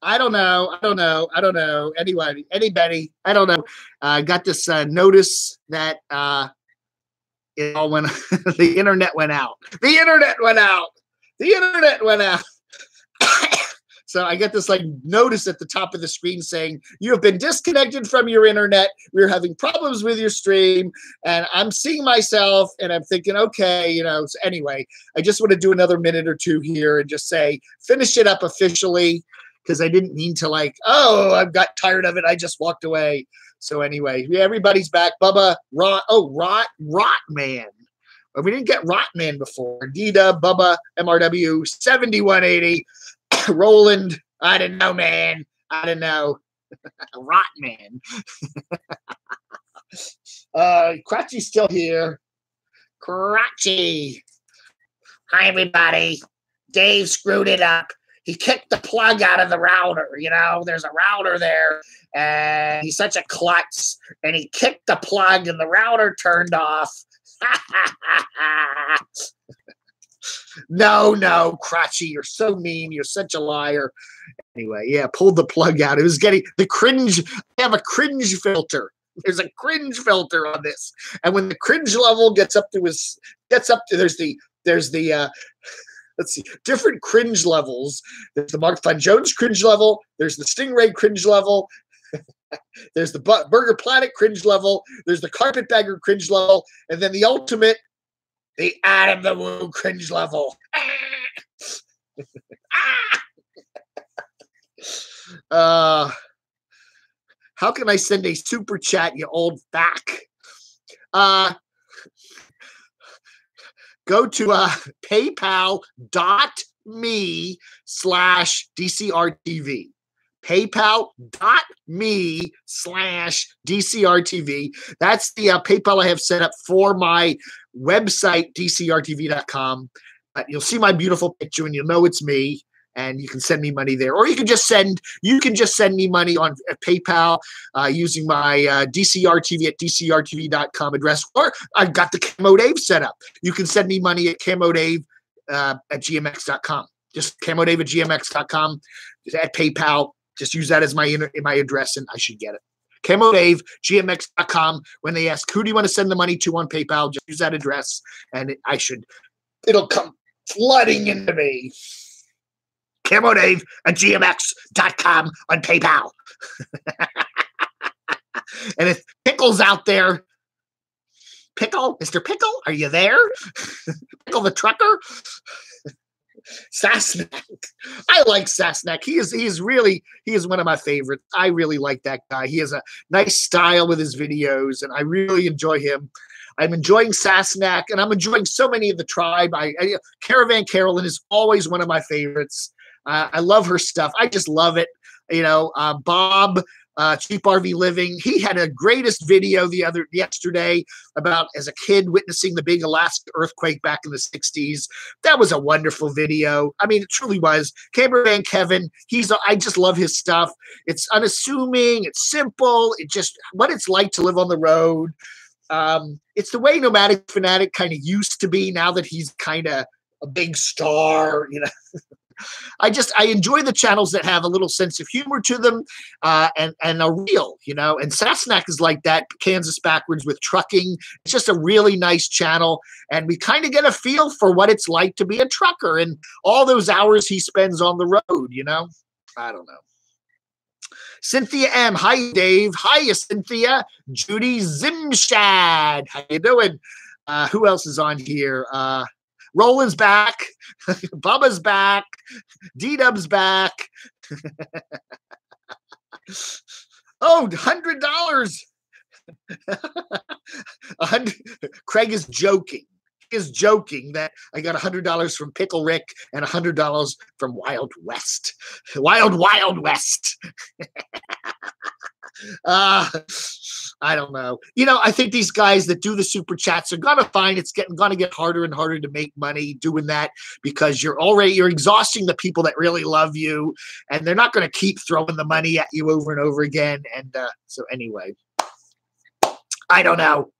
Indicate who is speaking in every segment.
Speaker 1: I don't know. Anybody, I don't know. Got this notice that it all went, the internet went out. The internet went out. The internet went out. So I get this like notice at the top of the screen saying, you have been disconnected from your internet. We're having problems with your stream. And I'm seeing myself and I'm thinking, okay, you know, so anyway, I just want to do another minute or two here and just say, finish it up officially. Because I didn't mean to like, oh, I got tired of it. I just walked away. So anyway, yeah, everybody's back. Bubba, Rotman. We didn't get Rotman before. Dita, Bubba, MRW, 7180. Roland, I don't know, man. I don't know. Rotman. Cratchy's still here. Cratchy. Hi, everybody. Dave screwed it up. He kicked the plug out of the router. You know, there's a router there, and he's such a klutz. And he kicked the plug, and the router turned off. No, Cratchy, you're so mean. You're such a liar. Anyway, yeah, pulled the plug out. It was getting the cringe. I have a cringe filter. There's a cringe filter on this, and when the cringe level gets up to there's the let's see, different cringe levels. There's the Mark Von Jones cringe level. There's the Stingray cringe level. There's the Burger Planet cringe level. There's the Carpetbagger cringe level. And then the ultimate, the Adam the Woo cringe level. How can I send a super chat, you old back? Go to paypal.me/DCRTV. PayPal.me/DCRTV. That's the PayPal I have set up for my website, DCRTV.com. You'll see my beautiful picture and you'll know it's me. And you can send me money there, or you can just send me money on PayPal using my DCRTV@DCRTV.com address, or I've got the Camo Dave set up. You can send me money at CamoDave at GMX.com. Just CamoDave at GMX.com at PayPal. Just use that as my address, and I should get it. CamoDave, GMX.com. When they ask who do you want to send the money to on PayPal, just use that address, and it'll come flooding into me. CamoDave at GMX.com on PayPal. And if Pickle's out there, Mr. Pickle, are you there? Pickle the trucker? Sasnak. I like Sasnak. He is one of my favorites. I really like that guy. He has a nice style with his videos, and I really enjoy him. I'm enjoying Sasnak, and I'm enjoying so many of the tribe. Caravan Carolyn is always one of my favorites. I love her stuff. I just love it. You know, Bob, Cheap RV Living. He had a greatest video yesterday about as a kid witnessing the big Alaska earthquake back in the 60s. That was a wonderful video. I mean, it truly was. Cameraman Kevin, I just love his stuff. It's unassuming. It's simple. It's just what it's like to live on the road. It's the way Nomadic Fanatic kind of used to be now that he's kind of a big star, you know. I enjoy the channels that have a little sense of humor to them and are real, you know. And Sasnak is like that, Kansas Backwards with trucking. It's just a really nice channel. And we kind of get a feel for what it's like to be a trucker and all those hours he spends on the road, you know. I don't know. Cynthia M. Hi, Dave. Hiya, Cynthia. Judy Zimshad. How you doing? Who else is on here? Roland's back. Bubba's back. D-Dub's back. Oh, $100. Craig is joking. He is joking that I got $100 from Pickle Rick and $100 from Wild West. Wild West. I don't know. You know, I think these guys that do the super chats are gonna find it's gonna get harder and harder to make money doing that because you're exhausting the people that really love you, and they're not gonna keep throwing the money at you over and over again. And so anyway, I don't know.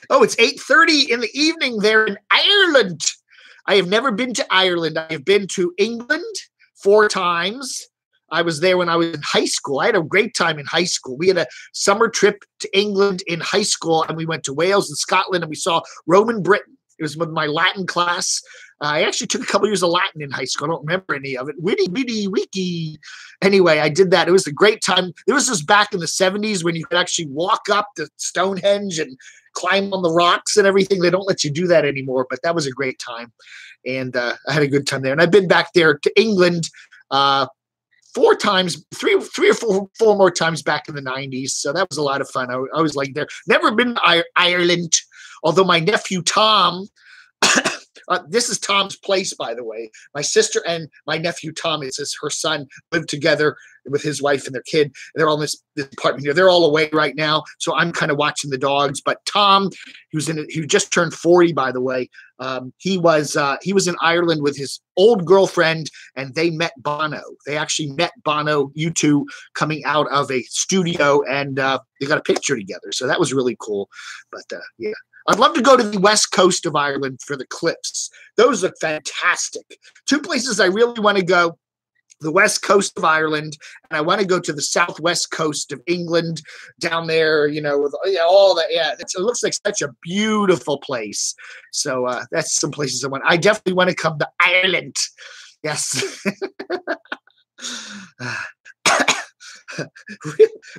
Speaker 1: Oh, it's 8:30 in the evening there in Ireland. I have never been to Ireland. I have been to England 4 times. I was there when I was in high school. I had a great time in high school. We had a summer trip to England in high school, and we went to Wales and Scotland, and we saw Roman Britain. It was with my Latin class. I actually took a couple years of Latin in high school. I don't remember any of it. Witty, witty, wiki. Anyway, I did that. It was a great time. It was just back in the 70s when you could actually walk up to Stonehenge and climb on the rocks and everything. They don't let you do that anymore, but that was a great time. And I had a good time there. And I've been back there to England 4 times, three or four more times back in the 90s. So that was a lot of fun. I was like there. Never been to Ireland, although my nephew Tom, this is Tom's place, by the way. My sister and my nephew Tom, her son, live together with his wife and their kid. They're all in this apartment here. They're all away right now, so I'm kind of watching the dogs. But Tom, he just turned 40, by the way. He was in Ireland with his old girlfriend, and they met Bono. They actually met Bono, U2, coming out of a studio, and they got a picture together. So that was really cool. But yeah. I'd love to go to the west coast of Ireland for the cliffs. Those look fantastic. 2 places I really want to go, the west coast of Ireland, and I want to go to the southwest coast of England down there, with all that. Yeah, it looks like such a beautiful place. So that's some places I want. I definitely want to come to Ireland. Yes.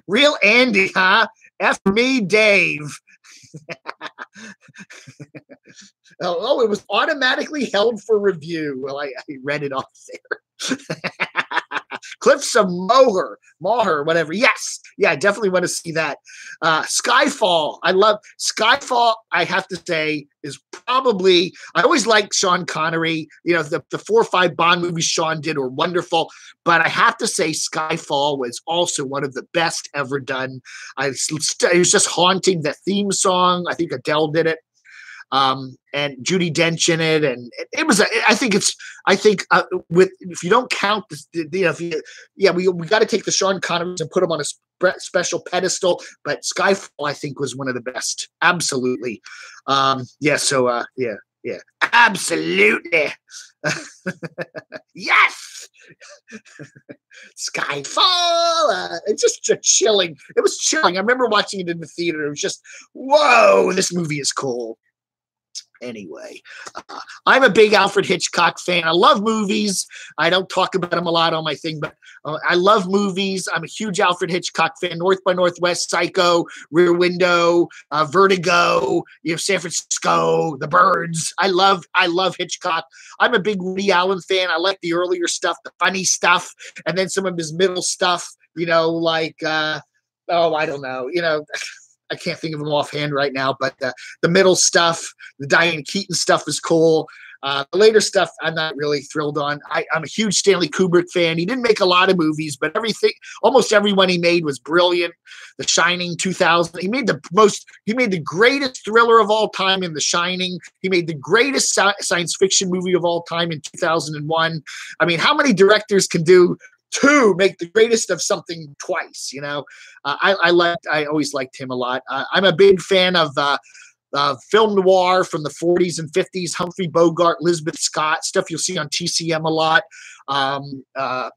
Speaker 1: Real Andy, huh? F me, Dave. It was automatically held for review. Well, I read it off there. Cliffs of Moher, whatever. Yes. Yeah, I definitely want to see that. Skyfall. I love Skyfall. I have to say is probably, I always liked Sean Connery. The 4 or 5 Bond movies Sean did were wonderful, but I have to say Skyfall was also one of the best ever done. It was just haunting. The theme song, I think Adele did it. And Judi Dench in it, and it was. If you don't count we got to take the Sean Connerys and put them on a special pedestal. But Skyfall, I think, was one of the best. Absolutely. Yeah. Absolutely. Yes. Skyfall. It's just chilling. It was chilling. I remember watching it in the theater. It was just, whoa, this movie is cool. Anyway, I'm a big Alfred Hitchcock fan. I love movies. I don't talk about them a lot on my thing, but I love movies. I'm a huge Alfred Hitchcock fan. North by Northwest, Psycho, Rear Window, Vertigo, San Francisco, The Birds. I love Hitchcock. I'm a big Woody Allen fan. I like the earlier stuff, the funny stuff, and then some of his middle stuff, I don't know, I can't think of them offhand right now, but the middle stuff, the Diane Keaton stuff is cool. The later stuff, I'm not really thrilled on. I'm a huge Stanley Kubrick fan. He didn't make a lot of movies, but almost everyone he made was brilliant. The Shining, 2000. He made the greatest thriller of all time in The Shining. He made the greatest science fiction movie of all time in 2001. I mean, how many directors can make the greatest of something twice? I always liked him a lot. I'm a big fan of film noir from the 40s and 50s, Humphrey Bogart, Elizabeth Scott, stuff you'll see on TCM a lot,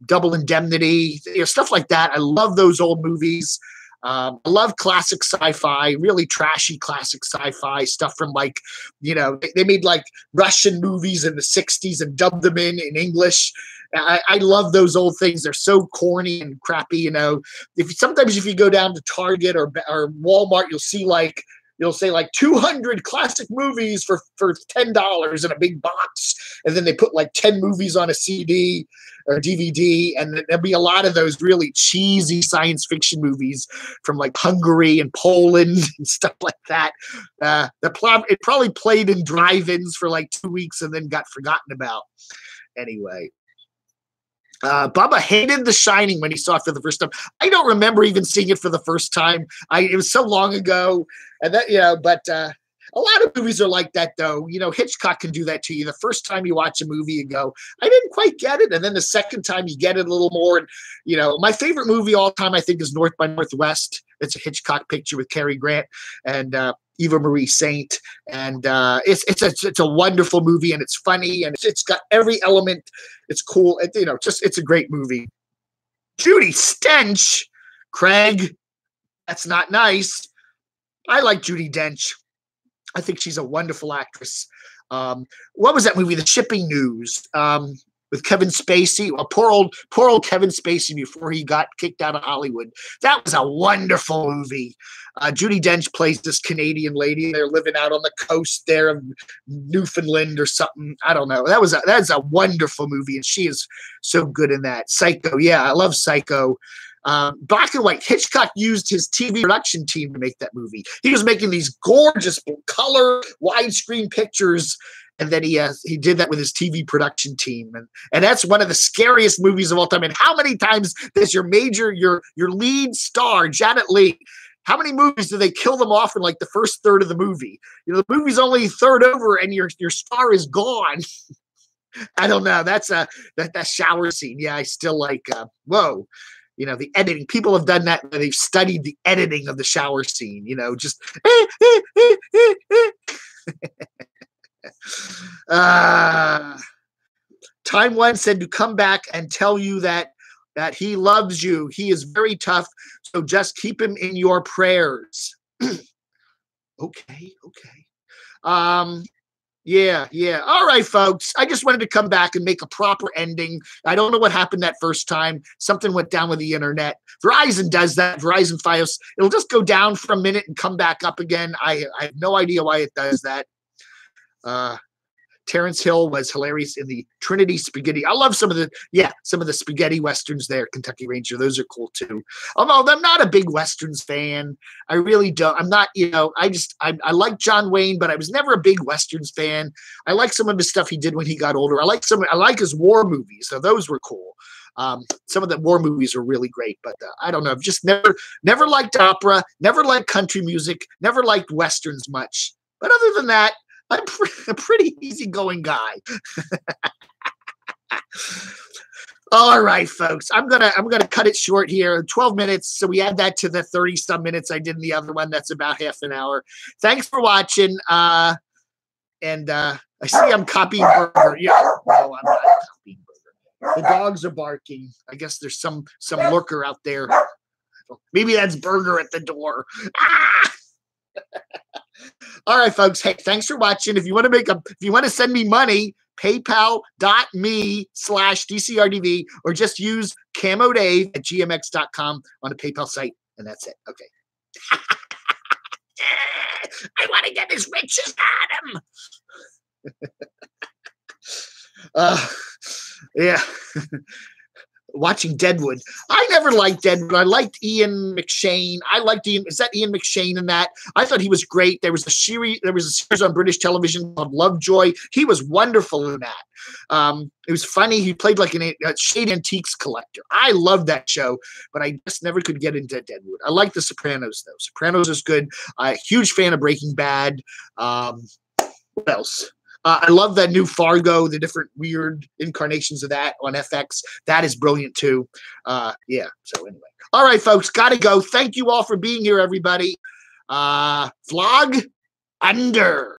Speaker 1: Double Indemnity, stuff like that. I love those old movies. I love classic sci-fi, really trashy classic sci-fi stuff from they made Russian movies in the 60s and dubbed them in English. I love those old things. They're so corny and crappy. Sometimes if you go down to Target or Walmart, you'll see you'll say 200 classic movies for $10 in a big box. And then they put 10 movies on a CD or DVD. And there'll be a lot of those really cheesy science fiction movies from Hungary and Poland and stuff like that. It probably played in drive-ins for 2 weeks and then got forgotten about. Anyway. Bubba hated The Shining when he saw it for the first time. I don't remember even seeing it for the first time. It was so long ago, and but a lot of movies are like that, though. Hitchcock can do that to you. The first time you watch a movie, you go, I didn't quite get it, and then the second time you get it a little more. And my favorite movie all time, I think, is North by Northwest. It's a Hitchcock picture with Cary Grant, and Eva Marie Saint, and it's a wonderful movie, and it's funny, and it's got every element. It's cool. It's a great movie. Judi Dench, Craig. That's not nice. I like Judi Dench. I think she's a wonderful actress. What was that movie? The Shipping News. With Kevin Spacey, poor old Kevin Spacey before he got kicked out of Hollywood. That was a wonderful movie. Judi Dench plays this Canadian lady. They're living out on the coast there of Newfoundland or something. I don't know. That's a wonderful movie, and she is so good in that. Psycho, yeah, I love Psycho. Black and white. Hitchcock used his TV production team to make that movie. He was making these gorgeous color widescreen pictures. And then he did that with his TV production team, and that's one of the scariest movies of all time. And how many times does your lead star Janet Leigh? How many movies do they kill them off in like the first third of the movie? The movie's only a third over, and your star is gone. I don't know. That's that shower scene. Yeah, I still like. Whoa. The editing. People have done that. They've studied the editing of the shower scene. Just. Time One said to come back and tell you that he loves you. He is very tough, so just keep him in your prayers. Okay. Yeah. All right, folks. I just wanted to come back and make a proper ending. I don't know what happened that first time. Something went down with the internet. Verizon does that. Verizon Fios. It'll just go down for a minute and come back up again. I have no idea why it does that. Terrence Hill was hilarious in the Trinity Spaghetti. I love some of the spaghetti westerns there. Kentucky Ranger, those are cool too. Although I'm not a big westerns fan. I really don't. I'm not. I like John Wayne, but I was never a big westerns fan. I like some of the stuff he did when he got older. I like his war movies. So those were cool. Some of the war movies are really great, but I don't know. I've just never liked opera. Never liked country music. Never liked westerns much. But other than that, I'm a pretty easygoing guy. All right, folks. I'm gonna cut it short here. 12 minutes. So we add that to the 30-some minutes I did in the other one. That's about half an hour. Thanks for watching. I see I'm copying Burger. Yeah. No, I'm not copying Burger. The dogs are barking. I guess there's some lurker out there. Maybe that's Burger at the door. Ah! All right, folks. Hey, thanks for watching. If you want to send me money, paypal.me/DCRDV, or just use camodave@gmx.com on the PayPal site, and that's it. Okay. I want to get as rich as Adam. Yeah. Watching Deadwood. I never liked Deadwood. I liked Ian McShane. Is that Ian McShane in that? I thought he was great. There was a series on British television called Lovejoy. He was wonderful in that. It was funny. He played like a shady antiques collector. I loved that show, but I just never could get into Deadwood. I like The Sopranos, though. Sopranos is good. I'm a huge fan of Breaking Bad. What else? I love that new Fargo, the different weird incarnations of that on FX. That is brilliant too. Yeah. So anyway. All right, folks, gotta go. Thank you all for being here, everybody. Vlog under.